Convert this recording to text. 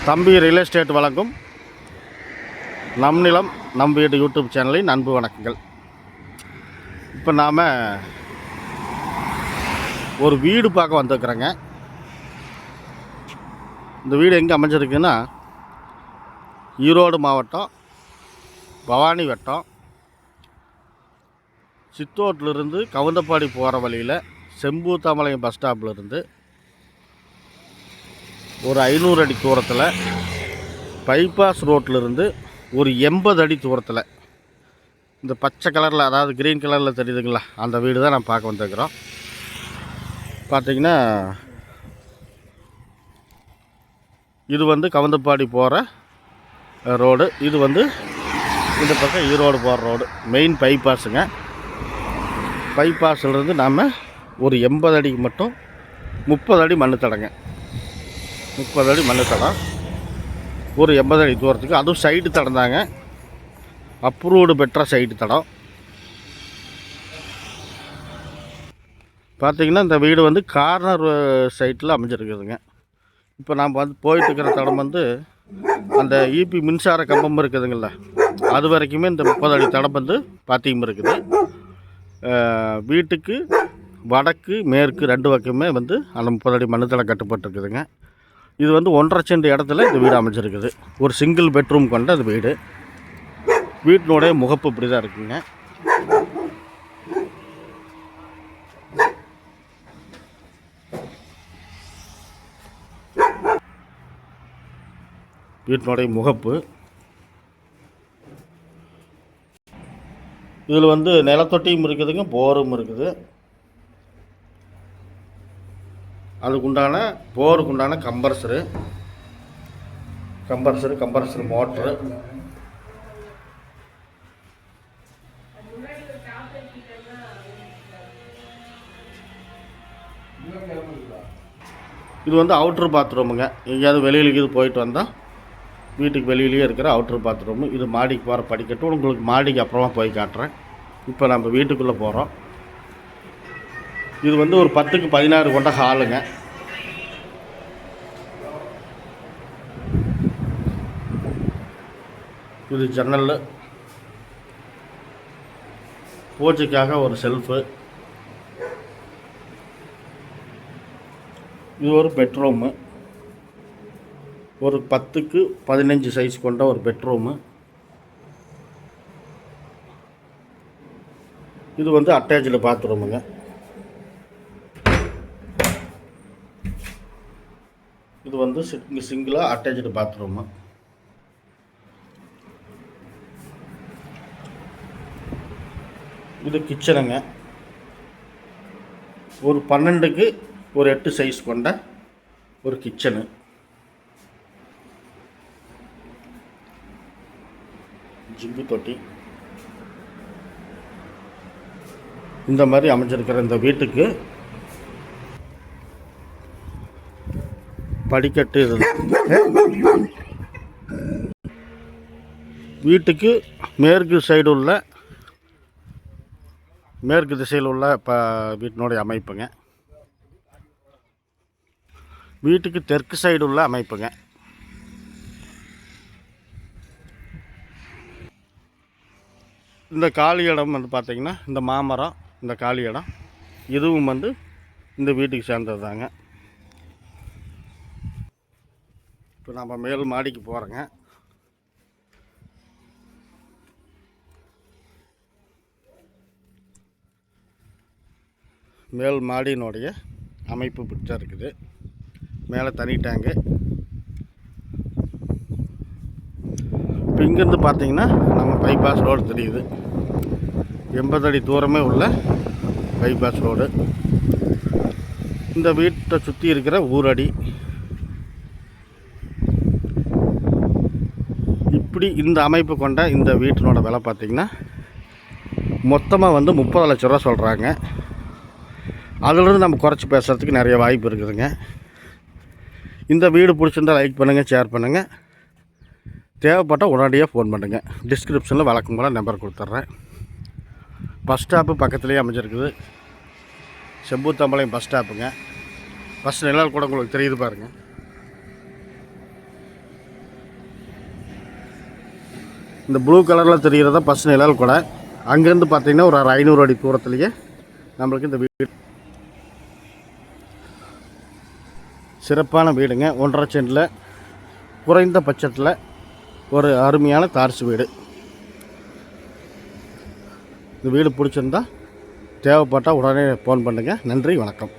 தம்பி real estate வழங்கும் நம் நிலம் நம் வீடு யூடியூப் சேனலின் அன்பு வணக்கங்கள். இப்போ நாம் ஒரு வீடு பார்க்க வந்துருக்குறோங்க. இந்த வீடு எங்கே அமைஞ்சிருக்குன்னா ஈரோடு மாவட்டம் பவானி வட்டம் சித்தோட்டிலிருந்து கவுந்தப்பாடி போகிற வழியில் செம்பூத்தாம்பாளையம் பஸ் ஸ்டாப்லேருந்து ஒரு 500 அடி தூரத்தில் பைபாஸ் ரோட்டிலிருந்து ஒரு 80 அடி தூரத்தில் இந்த பச்சை கலரில், அதாவது க்ரீன் கலரில் தெரியுதுங்களா, அந்த வீடு தான் நம்ம பார்க்க வந்துருக்குறோம். பார்த்திங்கன்னா இது வந்து கவுந்தப்பாடி போகிற ரோடு, இது வந்து இந்த பக்கம் ஈரோடு போகிற ரோடு, மெயின் பைபாஸுங்க. பைபாஸ்லேருந்து நாம் ஒரு 80 அடிக்கு மட்டும் 30 அடி மண்ணு தடங்க, 30 அடி மண்ணு தடம், ஒரு 80 அடி தூரத்துக்கு. அதுவும் சைடு தடம் தாங்க, அப்ரூவ்டு பெற்ற சைடு தடம். பார்த்திங்கன்னா இந்த வீடு வந்து கார்னர் சைட்டில் அமைஞ்சிருக்குதுங்க. இப்போ நாம் வந்து போயிட்டுருக்கிற தடம் வந்து அந்த ஈபி மின்சார கம்பம் இருக்குதுங்கள, அது வரைக்குமே இந்த 30 அடி தடம் வந்து பார்த்தியும் இருக்குது. வீட்டுக்கு வடக்கு மேற்கு 2 பக்கமே வந்து அந்த 30 அடி மண்ணு தடம் கட்டுப்பட்டுருக்குதுங்க. இது வந்து 1.5 சென்ட் இடத்துல இந்த வீடு அமைஞ்சிருக்குது. ஒரு சிங்கிள் பெட்ரூம் கொண்ட அந்த வீடு. வீட்டினுடைய முகப்பு இப்படி தான் இருக்குங்க. வீட்டினுடைய முகப்பு இதில் வந்து நிலத்தொட்டியும் இருக்குதுங்க, போரும் இருக்குது. அதுக்குண்டான போருக்குண்டான கம்ப்ரஸரு மோட்ரு, இது வந்து அவுட்ரு பாத்ரூமுங்க. எங்கேயாவது வெளியிலுக்கு இது போயிட்டு வந்தால் வீட்டுக்கு வெளியிலேயே இருக்கிற அவுட்ரு பாத்ரூமு. இது மாடிக்கு போகிற படிக்கட்டு. உங்களுக்கு மாடிக்கு அப்புறமா போய் காட்டுறேன். இப்போ நம்ம வீட்டுக்குள்ளே போகிறோம். இது வந்து ஒரு 10க்கு 16 கொண்ட ஹாலுங்க. இது ஜன்னல், பூஜைக்காக ஒரு செல்ஃபு. இது ஒரு பெட்ரூமு, ஒரு 10க்கு 15 சைஸ் கொண்ட ஒரு பெட்ரூமு. இது வந்து அட்டாச்சு பாத்ரூமுங்க. இது வந்து சிங்கிளாக அட்டாச்சு பாத்ரூமு. இது கிச்சனுங்க. ஒரு 12க்கு ஒரு 8 சைஸ் கொண்ட ஒரு கிச்சனு. ஜிம்பு தொட்டி. இந்த மாதிரி அமைஞ்சிருக்கிற இந்த வீட்டுக்கு படிக்கட்டு இது. வீட்டுக்கு மேற்கு சைடு உள்ள, மேற்கு திசையில் உள்ள வீட்டினுடைய அமைப்புங்க. வீட்டுக்கு தெற்கு சைடு உள்ள அமைப்புங்க. இந்த காலி இடம் வந்து பார்த்திங்கன்னா இந்த மாமரம், இந்த காலி இடம் இதுவும் வந்து இந்த வீட்டுக்கு சேர்ந்தது தாங்க. இப்போ நம்ம மேல் மாடிக்கு போகிறோங்க. மேல் மாடியினுடைய அமைப்பு பிடிச்சா இருக்குது. மேலே தனி டேங்கு. இப்போ இங்கேருந்து பார்த்தீங்கன்னா நம்ம பைபாஸ் ரோடு தெரியுது. 80 அடி தூரமே உள்ள பைபாஸ் ரோடு. இந்த வீட்டை சுற்றி இருக்கிற ஊரடி. இப்படி இந்த அமைப்பு கொண்ட இந்த வீட்டினோட விலை பார்த்திங்கன்னா மொத்தமாக வந்து 30 லட்ச ரூபா சொல்கிறாங்க. அதிலிருந்து நம்ம குறைச்சி பேசுகிறதுக்கு நிறைய வாய்ப்பு இருக்குதுங்க. இந்த வீடு பிடிச்சிருந்தால் லைக் பண்ணுங்கள், ஷேர் பண்ணுங்கள். தேவைப்பட்டால் உடனடியாக ஃபோன் பண்ணுங்கள். டிஸ்கிரிப்ஷனில் வழக்கம் போல் நம்பர் கொடுத்துட்றேன். பஸ் ஸ்டாப்பு பக்கத்துலேயே அமைஞ்சிருக்குது. செம்பூத்தாம்பாளையம் பஸ் ஸ்டாப்புங்க. பஸ் நிழல் கூட உங்களுக்கு தெரியுது பாருங்கள். இந்த ப்ளூ கலரில் தெரிகிறதா பஸ் நிழல் கூட. அங்கேருந்து பார்த்தீங்கன்னா ஒரு 500 அடி தூரத்துலேயே நம்மளுக்கு இந்த வீடு சிறப்பான வீடுங்க. 1.5 சென்டில் குறைந்த பட்சத்தில் ஒரு அருமையான தார்சு வீடு. இந்த வீடு பிடிச்சிருந்தா தேவைப்பட்டால் உடனே ஃபோன் பண்ணுங்கள். நன்றி, வணக்கம்.